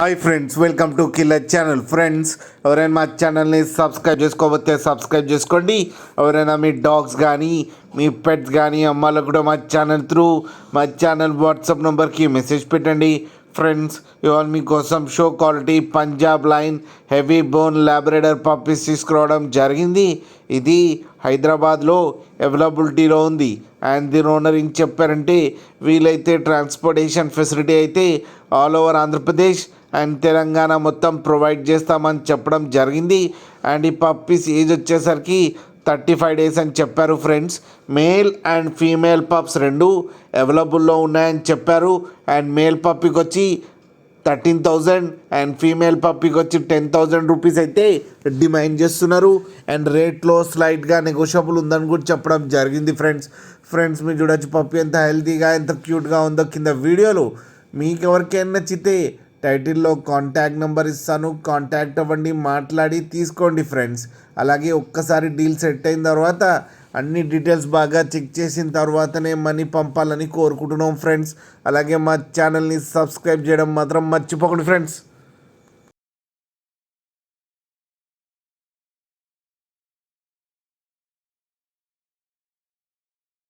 Hi friends, welcome to killer channel. Friends, ఎవరైనా మా ఛానల్ని సబ్స్క్రైబ్ చేసుకోకపోతే సబ్స్క్రైబ్ చేసుకోండి. ఎవరైనా మీ డాగ్స్ కానీ మీ పెట్స్ కానీ అమ్మాలకు కూడా మా ఛానల్ వాట్సాప్ నెంబర్కి మెసేజ్ పెట్టండి. ఫ్రెండ్స్, ఇవాళ మీకోసం show quality Punjab line heavy bone Labrador puppies తీసుకురావడం జరిగింది. ఇది హైదరాబాద్లో అవైలబిలిటీలో ఉంది. అండ్ దీని ఓనర్ ఏం చెప్పారంటే, వీలైతే ట్రాన్స్పోర్టేషన్ ఫెసిలిటీ అయితే all over Andhra Pradesh and Telangana మొత్తం ప్రొవైడ్ చేస్తామని చెప్పడం జరిగింది. అండ్ ఈ పప్పీస్ ఏజ్ వచ్చేసరికి 35 days అని చెప్పారు. Friends, male and female pups రెండు అవైలబుల్లో ఉన్నాయని చెప్పారు. అండ్ మేల్ పప్పీకి వచ్చి 13,000 అండ్ ఫీమేల్ పప్పీకి వచ్చి 10,000 రూపీస్ అయితే డిమాండ్ చేస్తున్నారు. అండ్ రేట్లో స్లైట్గా నెగోషియబుల్ ఉందని కూడా చెప్పడం జరిగింది. ఫ్రెండ్స్ మీరు చూడొచ్చు పప్పీ ఎంత హెల్తీగా ఎంత క్యూట్గా ఉందో కింద వీడియోలో. మీకు ఎవరికైనా నచ్చితే టైటిల్లో కాంటాక్ట్ నెంబర్ ఇస్తాను, కాంటాక్ట్ అవ్వండి, మాట్లాడి తీసుకోండి ఫ్రెండ్స్. అలాగే ఒక్కసారి డీల్ సెట్ అయిన తర్వాత అన్ని డీటెయిల్స్ బాగా చెక్ చేసిన తర్వాతనే మనీ పంపాలని కోరుకుంటున్నాం ఫ్రెండ్స్. అలాగే మా ఛానల్ని సబ్స్క్రైబ్ చేయడం మాత్రం మర్చిపోకండి ఫ్రెండ్స్.